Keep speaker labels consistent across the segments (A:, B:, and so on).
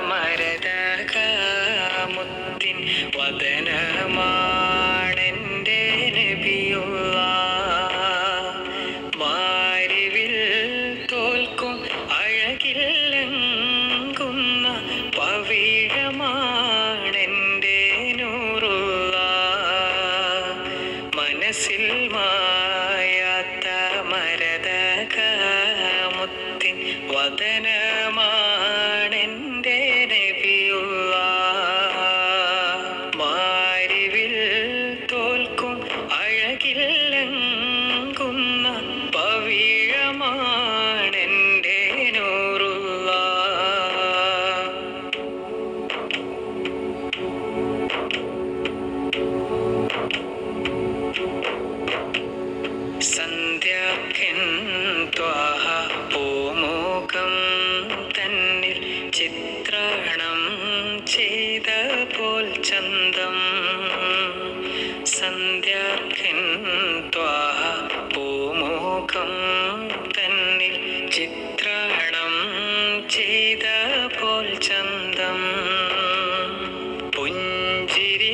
A: മരതകമുത്തിൻ വദനമാണെൻ്റെ നബിയുള്ള മാരിവിൽ തോൽക്കും അഴകില്ലെങ്കുന്ന പവിഴമാണെൻ്റെ നൂറുള്ള മനസ്സിൽ മായാത്ത മരതകമുത്തിൻ വദനമാണെൻ്റെ നബിയുള്ള മാരിവിൽ തോൽക്കും അഴകില്ലെങ്കുന്ന പവിഴമാണെൻ്റെ നൂറുള്ള സന്ധ്യാഖ്യൻ ത്വാഹ പൂമുഖം തന്നിൽ ചിത്രണം ചെയ്ത പോൽ ചന്തം സന്ധ്യാഖ്യൻ ത്വാഹ പൂമുഖം തന്നിൽ ചിത്രണം ചെയ്ത പോൽ ചന്തം പുഞ്ചിരി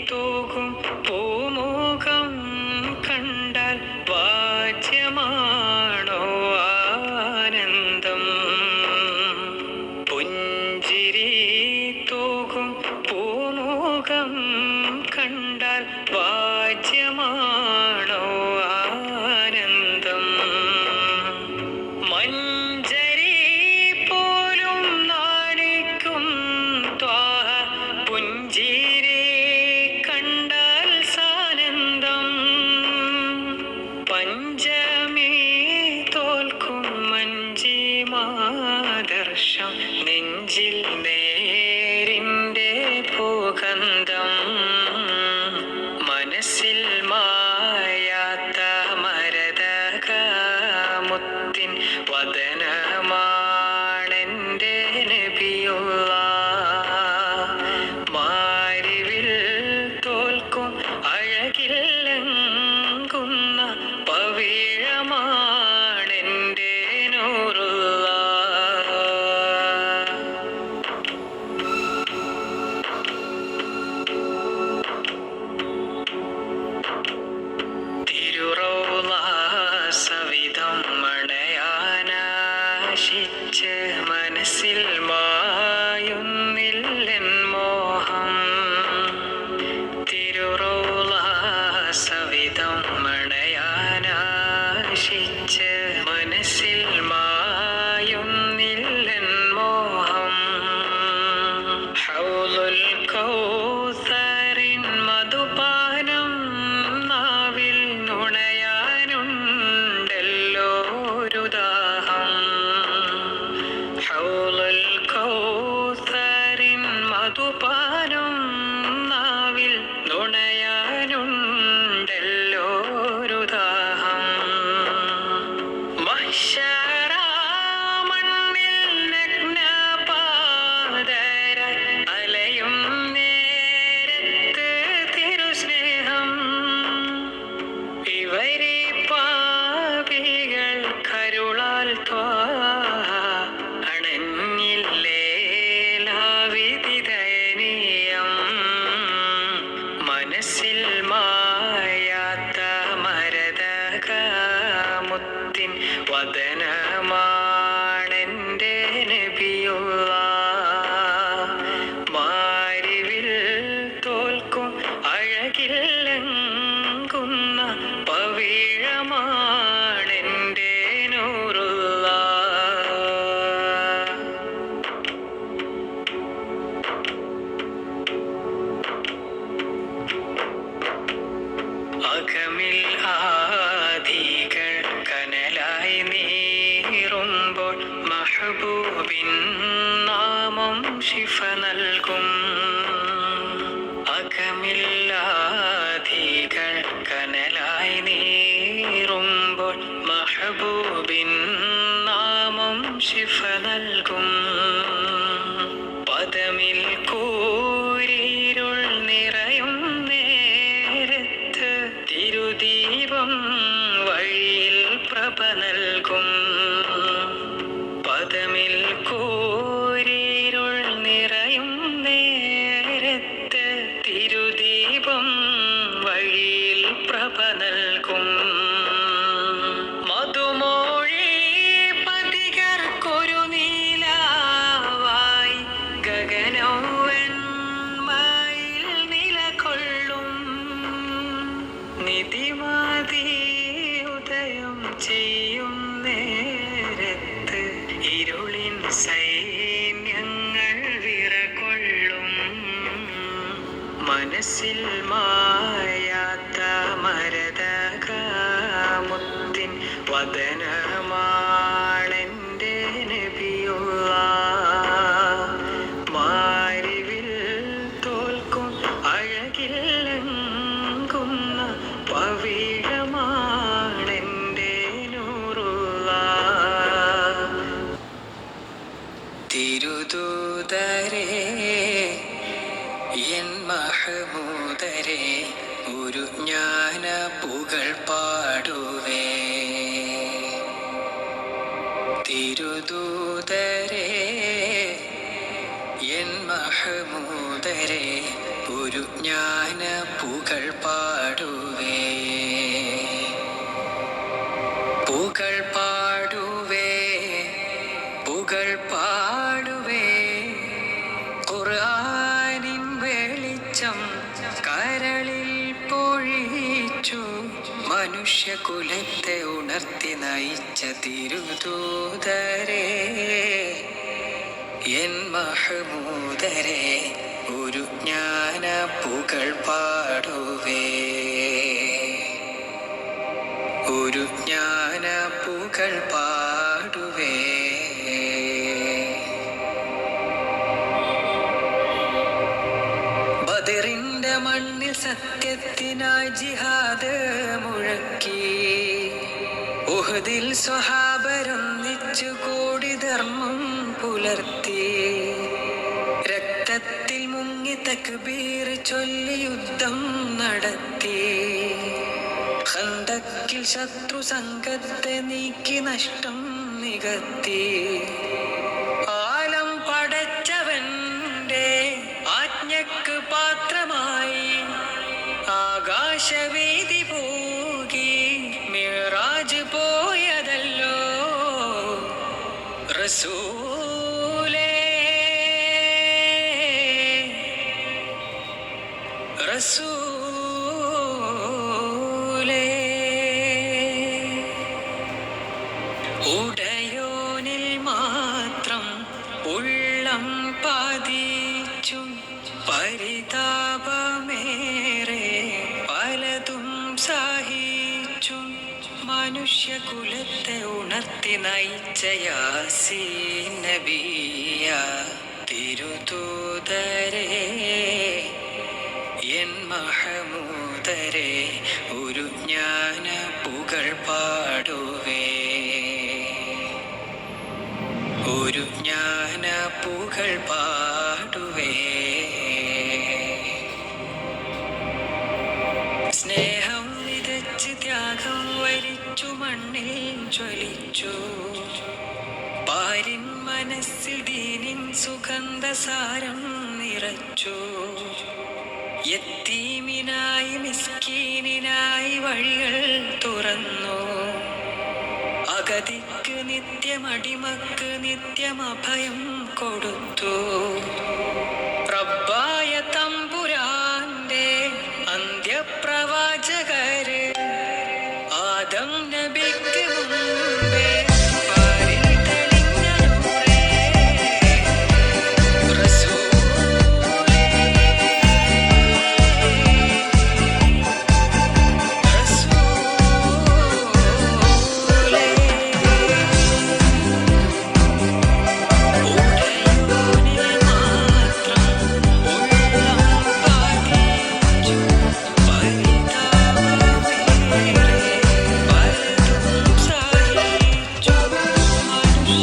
A: തൂകും പൂമുഖം കണ്ടാൽ വാച്യമാണോ ആനന്ദം പുഞ്ചിരി തൂകും പൂമുഖം കണ്ടാൽ വാച്യമാണോ ആനന്ദം മഞ്ചരി പോലും നാണിക്കും ത്വാഹ പുഞ്ചിരി കണ്ടാൽ സാനന്ദം പഞ്ചമി തോൽക്കും മഞ്ജിമാദർശം നെഞ്ചിൽ നേരിൻ്റെ ഭൂഗന്ധം മനസ്സിൽ മായാത്ത മരതകമുത്തിൻ വദനമാണെൻ്റെ നബിയുള്ള മാരിവിൽ തോൽക്കും അഴകില്ലെങ്കുന്ന പവിഴമാണെൻ്റെ നൂറുള്ള തിരുറൗള സവിധം മണയാനാശിച്ച് മനസ്സിൽ മായുന്നില്ലെൻ മോഹം തിരുറൗള സവിധം മണയാനാശിച്ച് മനസ്സിൽ മായുന്നില്ലെൻ മോഹം ഹൗലുൽ കൗസറിൻ മധുപാനം നാവിൽ നുണയാനുണ്ടല്ലോ ഒരു ദാഹം ഹൗലുൽ കൗസറിൻ മധുപാനം നാവിൽ നുണയാനുണ്ടല്ലോ ഒരു ദാഹം മഹ്ശറാമണ്ണിൽ നഗ്നപാദരായി അലയും നേരത്ത് തിരുസ്നേഹം ഇവരെ പാപികൾ കരുളാൽ ത്വാഹ അണഞ്ഞില്ലേ ലാവിധിദയനീയം മനസ്സിൽ മായാത്ത മരതകമുത്തിൻ വദനമാണെൻ്റെ നബിയുള്ള മാരിവിൽ തോൽക്കും അഴകില്ലെങ്കുന്ന പവിഴമാണെൻ്റെ നൂറുള്ള അകമിൽ ആദികൾ കനലായി നീറുമ്പോൾ മഹബൂബിൻ നാമം ശിഫ നൽകും അകമിൽ ആദികൾ കനലായി നീറുമ്പോൾ മഹബൂബിൻ നാമം ശിഫ നൽകും പദമിൽ കൂരിരുൾ നിറയും നേരത്ത് തിരുദീപം വഴിയിൽ പ്രഭ നൽകും പദമിൽ കോരി മനസ്സിൽ മായാത്ത മരതകമുത്തിൻ വദനമാണെൻ്റെ നബിയുള്ള. മാരിവിൽ തോൽക്കും അഴകില്ലെങ്കുന്ന പവിഴമാണെൻ്റെ നൂറുള്ള. തിരുദൂതരേ എൻ മഹമൂദരേ ഒരു ജ്ഞാന പുകൾ പാടുവേ. തിരുദൂതരേ എൻ മഹമൂദരേ ഒരു ജ്ഞാന പുകൾ പാടുവേ. പുകൾ പാടുവേ, പുകൾ പാടുവേ. ഖുർആനിൻ വെളിച്ചം കരളിൽ പൊഴിച്ചു മനുഷ്യകുലത്തെ ഉണർത്തി നയിച്ച തിരുദൂതരേ എൻ മഹമൂദരേ ഒരു ജ്ഞാന പുകൾ പാടുവേ. ഒരു ജ്ഞാന പുകൾ പാടുവേ. ബദറിന്റെ മണ്ണിൽ സത്യത്തിനായി ജിഹാദ് മുഴക്കി. ഉഹദിൽ സ്വഹാബരൊന്നിച്ചു കൂടി ധർമ്മം പുലർത്തി. രക്തത്തിൽ മുങ്ങി തക്ബീർ ചൊല്ലി യുദ്ധം നടത്തി. ഖന്തക്കിൽ ശത്രു സംഘത്തെ നീക്കി നഷ്ടം നികത്തി. ആലം പടച്ചവന്റെ ആജ്ഞക്ക് പാത്രമായി ആകാശവീതി പോകി മിഅ്റാജ് പോയതല്ലോ റസൂലേ. റസൂലേ ഉടയോനിൽ മാത്രം ഉള്ളം പതിച്ചു പരിതാപമേറെ പലതും സഹിച്ചു മനുഷ്യകുലത്തെ ഉണർത്തി നയിച്ച യാസീൻ നബിയ തിരുദൂതരേ എൻ മഹമൂദരേ ഒരു ജ്ഞാന പുകൾ പാടുവേ. ഒരു ജ്ഞാന പുകൾ പാടുവേ. സ്നേഹം വിതച്ച് ത്യാഗം വരിച്ചു മണ്ണിൽ ജ്വലിച്ചു. പാരിൻ മനസ്സിൽ ദീനിൻ സുഗന്ധസാരം നിറച്ചു. യത്തീമിനായി മിസ്കീനിനായി വഴികൾ തുറന്നു. അഗതിക്ക് നിത്യമടിമക്ക് നിത്യമഭയം കൊടുത്തു. റബ്ബായ തമ്പുരാന്റെ അന്ത്യപ്രവാചകര് ആദം നബിക്ക് മുമ്പേ പാരിൽ തെളിഞ്ഞ നൂറേ റസൂലേ. റസൂലേ ഉടയോനിൽ മാത്രം ഉള്ളം പതിച്ചു പരിതാപമേറെ പലതും സഹിച്ചു മനുഷ്യകുലത്തെ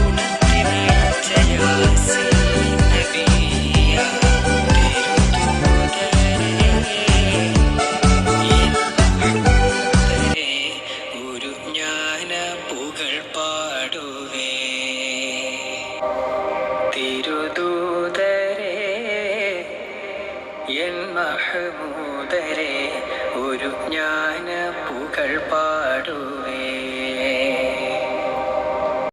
A: ഉണർത്തി നയിച്ച യാസീൻ നബിയ തിരുദൂതരേ എൻ മഹമൂദരേ ഒരു ജ്ഞാന പുകൾ പാടുവേ. തിരുദൂതരേ എൻ മഹമൂദരേ ഒരു ജ്ഞാന പുകൾ പാടുവേ.